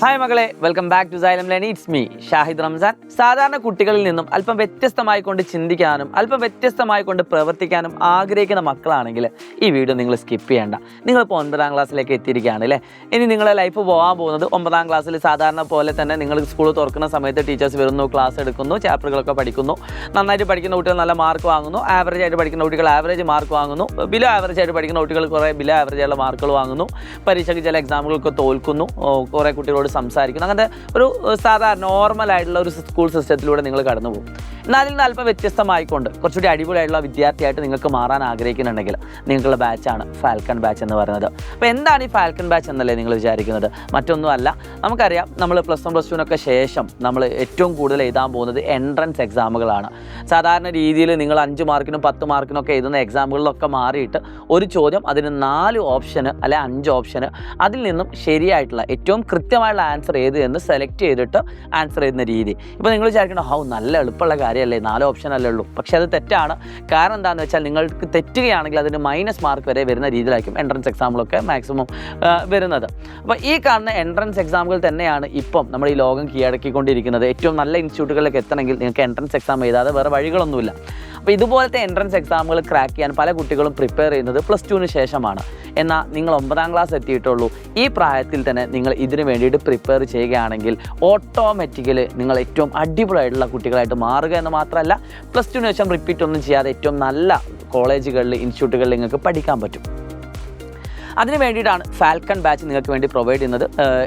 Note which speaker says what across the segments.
Speaker 1: Hi മകളെ, welcome back to Xylem learning. It's me Shahid Ramzan. സാധാരണ കുട്ടികളിൽ നിന്നും അല്പം വ്യത്യസ്തമായി കൊണ്ട് ചിന്തിക്കാനും അല്പം വ്യത്യസ്തമായി കൊണ്ട് പ്രവർത്തിക്കാനും ആഗ്രഹിക്കുന്ന മക്കളാണെങ്കിൽ ഈ വീഡിയോ നിങ്ങൾ സ്കിപ്പ് ചെയ്യേണ്ട. നിങ്ങളിപ്പോൾ 9ാം ക്ലാസ്സിലേക്ക് എത്തിയിരിക്കുകയാണ് അല്ലേ. ഇനി നിങ്ങളുടെ ലൈഫ് പോകാൻ പോകുന്നത് 9ാം ക്ലാസ്സിൽ സാധാരണ പോലെ തന്നെ നിങ്ങൾ സ്കൂൾ തുറക്കുന്ന സമയത്ത് ടീച്ചേഴ്സ് വരുന്നു, ക്ലാസ് എടുക്കുന്നു, ചാപ്റ്ററുകളൊക്കെ പഠിക്കുന്നു. നന്നായിട്ട് പഠിക്കുന്ന കുട്ടികൾ നല്ല മാർക്ക് വാങ്ങുന്നു, ആവറേജ് ആയിട്ട് പഠിക്കുന്ന കുട്ടികൾ ആവറേജ് മാർക്ക് വാങ്ങുന്നു, ബിലോ ആവറേജ് ആയിട്ട് പഠിക്കുന്ന കുട്ടികൾ കുറേ ബിലോ ആവറേജ് ആയിട്ടുള്ള മാർക്കുകൾ വാങ്ങുന്നു, പരീക്ഷയ്ക്ക് ചില എക്സാമുകൾക്ക് തോൽക്കുന്നു, കുറേ കുട്ടികളോട് സംസാരിക്കുന്നു. അങ്ങനത്തെ ഒരു സാധാരണ നോർമലായിട്ടുള്ള ഒരു സ്കൂൾ സിസ്റ്റത്തിലൂടെ നിങ്ങൾ കടന്നു പോകും. എന്നാൽ അതിൽ നിന്ന് അല്പം വ്യത്യസ്തമായിക്കൊണ്ട് കുറച്ചുകൂടി അടിപൊളിയായിട്ടുള്ള വിദ്യാർത്ഥിയായിട്ട് നിങ്ങൾക്ക് മാറാൻ ആഗ്രഹിക്കുന്നുണ്ടെങ്കിൽ നിങ്ങൾക്കുള്ള ബാച്ചാണ് ഫാൽക്കൺ ബാച്ച് എന്ന് പറയുന്നത്. അപ്പോൾ എന്താണ് ഈ ഫാൽക്കൺ ബാച്ച് എന്നല്ലേ നിങ്ങൾ വിചാരിക്കുന്നത്? മറ്റൊന്നുമല്ല, നമുക്കറിയാം നമ്മൾ +1 +2 ശേഷം നമ്മൾ ഏറ്റവും കൂടുതൽ എഴുതാൻ പോകുന്നത് എൻട്രൻസ് എക്സാമുകളാണ്. സാധാരണ രീതിയിൽ നിങ്ങൾ 5 മാർക്കിനും 10 മാർക്കിനും ഒക്കെ എഴുതുന്ന എക്സാമുകളിലൊക്കെ മാറിയിട്ട് ഒരു ചോദ്യം അതിന് 4 ഓപ്ഷന് അല്ലെ 5 ഓപ്ഷന്, അതിൽ നിന്നും ശരിയായിട്ടുള്ള ഏറ്റവും കൃത്യമായുള്ള ആൻസർ ഏത് എന്ന് സെലക്ട് ചെയ്തിട്ട് ആൻസർ ചെയ്യുന്ന രീതി. ഇപ്പോൾ നിങ്ങൾ വിചാരിക്കണം, നല്ല എളുപ്പമുള്ള കാര്യമല്ലേ, 4 ഓപ്ഷൻ അല്ലേ ഉള്ളൂ. പക്ഷേ അത് തെറ്റാണ്. കാരണം എന്താണെന്ന് വെച്ചാൽ നിങ്ങൾക്ക് തെറ്റുകയാണെങ്കിൽ അതിന് -മാർക്ക് വരെ വരുന്ന രീതിയിലായിരിക്കും എൻട്രൻസ് എക്സാമുകളൊക്കെ മാക്സിമം വരുന്നത്. അപ്പോൾ ഈ കാണുന്ന എൻട്രൻസ് എക്സാമുകൾ തന്നെയാണ് ഇപ്പം നമ്മുടെ ഈ ലോകം കീഴടക്കിക്കൊണ്ടിരിക്കുന്നത്. ഏറ്റവും നല്ല ഇൻസ്റ്റിറ്റ്യൂട്ടുകളിലേക്ക് എത്തണമെങ്കിൽ നിങ്ങൾക്ക് എൻട്രൻസ് എക്സാം എഴുതാതെ വേറെ വഴികളൊന്നുമില്ല. അപ്പോൾ ഇതുപോലത്തെ എൻട്രൻസ് എക്സാമുകൾ ക്രാക്ക് ചെയ്യാൻ പല കുട്ടികളും പ്രിപ്പയർ ചെയ്യുന്നത് +2 ശേഷമാണ്. എന്നാൽ നിങ്ങൾ 9ാം ക്ലാസ് എത്തിയിട്ടുള്ളൂ. ഈ പ്രായത്തിൽ തന്നെ നിങ്ങൾ ഇതിന് വേണ്ടിയിട്ട് പ്രിപ്പയർ ചെയ്യുകയാണെങ്കിൽ ഓട്ടോമാറ്റിക്കലി നിങ്ങൾ ഏറ്റവും അടിപൊളിയായിട്ടുള്ള കുട്ടികളായിട്ട് മാറുക എന്ന് മാത്രമല്ല, +2 ശേഷം റിപ്പീറ്റ് ഒന്നും ചെയ്യാതെ ഏറ്റവും നല്ല കോളേജുകളിൽ ഇൻസ്റ്റിറ്റ്യൂട്ടുകളിൽ നിങ്ങൾക്ക് പഠിക്കാൻ പറ്റും. അതിന് വേണ്ടിയിട്ടാണ് ഫാൽക്കൺ ബാച്ച് നിങ്ങൾക്ക് വേണ്ടി പ്രൊവൈഡ് ചെയ്യുന്നത്.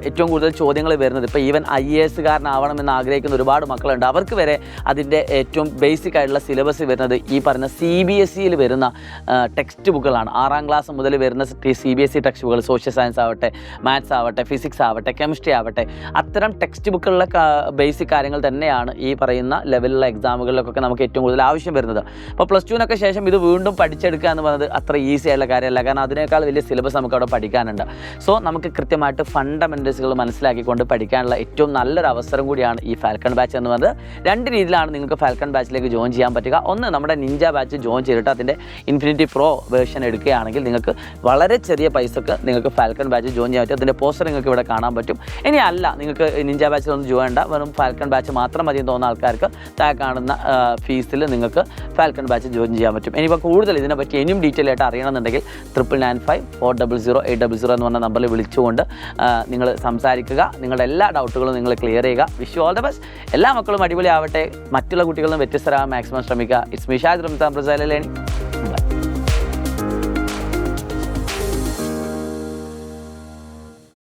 Speaker 1: ഏറ്റവും കൂടുതൽ ചോദ്യങ്ങൾ വരുന്നത് ഇപ്പോൾ ഈവൻ IAS കാരനാവണമെന്ന് ആഗ്രഹിക്കുന്ന ഒരുപാട് മക്കളുണ്ട്. അവർക്ക് വരെ അതിൻ്റെ ഏറ്റവും ബേസിക് ആയിട്ടുള്ള സിലബസ് വരുന്നത് ഈ പറഞ്ഞ CBSEയിൽ വരുന്ന ടെക്സ്റ്റ് ബുക്കുകളാണ്. 6ാം ക്ലാസ് മുതൽ വരുന്ന CBSE ടെക്സ്റ്റ് ബുക്കുകൾ, സോഷ്യൽ സയൻസ് ആവട്ടെ, മാത്സ് ആവട്ടെ, ഫിസിക്സ് ആവട്ടെ, കെമിസ്ട്രി ആവട്ടെ, അത്തരം ടെക്സ്റ്റ് ബുക്കുകളിലെ ബേസിക് കാര്യങ്ങൾ തന്നെയാണ് ഈ പറയുന്ന ലെവലിലുള്ള എക്സാമുകളിലൊക്കെ നമുക്ക് ഏറ്റവും കൂടുതൽ ആവശ്യം വരുന്നത്. അപ്പോൾ +2 ശേഷം ഇത് വീണ്ടും പഠിച്ചെടുക്കുക എന്ന് പറയുന്നത് അത്ര ഈസി ആയിട്ടുള്ള കാര്യമല്ല. കാരണം അതിനേക്കാൾ വലിയ സിലബസ് നമുക്ക് അവിടെ പഠിക്കാനുണ്ട്. സോ നമുക്ക് കൃത്യമായിട്ട് ഫണ്ടമെൻറ്റൽസുകൾ മനസ്സിലാക്കിക്കൊണ്ട് പഠിക്കാനുള്ള ഏറ്റവും നല്ലൊരു അവസരം കൂടിയാണ് ഈ ഫാൽക്കൺ ബാച്ച് എന്ന് പറയുന്നത്. 2 രീതിയിലാണ് നിങ്ങൾക്ക് ഫാൽക്കൺ ബാച്ചിലേക്ക് ജോയിൻ ചെയ്യാൻ പറ്റുക. ഒന്ന്, നമ്മുടെ നിഞ്ച ബാച്ച് ജോയിൻ ചെയ്തിട്ട് അതിൻ്റെ ഇൻഫിനിറ്റി പ്രോ വേർഷൻ എടുക്കുകയാണെങ്കിൽ നിങ്ങൾക്ക് വളരെ ചെറിയ പൈസക്ക് നിങ്ങൾക്ക് ഫാൽക്കൺ ബാച്ച് ജോയിൻ ചെയ്യാൻ പറ്റും. അതിൻ്റെ പോസ്റ്റർ നിങ്ങൾക്ക് ഇവിടെ കാണാൻ പറ്റും. ഇനി അല്ല, നിങ്ങൾക്ക് നിഞ്ച ബാച്ചിലൊന്നും ജോയിൻ ചെയ്യേണ്ട, വെറും ഫാൽക്കൺ ബാച്ച് മാത്രം മതി തോന്നുന്ന ആൾക്കാർക്ക് താഴെ കാണുന്ന ഫീസിൽ നിങ്ങൾക്ക് ഫാൽക്കൺ ബാച്ച് ജോയിൻ ചെയ്യാൻ പറ്റും. ഇനിയിപ്പോൾ കൂടുതൽ ഇതിനെപ്പറ്റി ഇനിയും ഡീറ്റെയിൽ ആയിട്ട് അറിയണമെന്നുണ്ടെങ്കിൽ 9995400800 എന്ന് പറഞ്ഞ നമ്പറിൽ വിളിച്ചുകൊണ്ട് നിങ്ങൾ സംസാരിക്കുക. നിങ്ങളുടെ എല്ലാ ഡൗട്ടുകളും നിങ്ങൾ ക്ലിയർ ചെയ്യുക. Wish you all the best. എല്ലാ മക്കളും അടിപൊളിയാവട്ടെ. മറ്റുള്ള കുട്ടികളിൽ നിന്ന് വ്യത്യസ്തരാകാൻ മാക്സിമം ശ്രമിക്കുക. It's me Shahid Ramzan.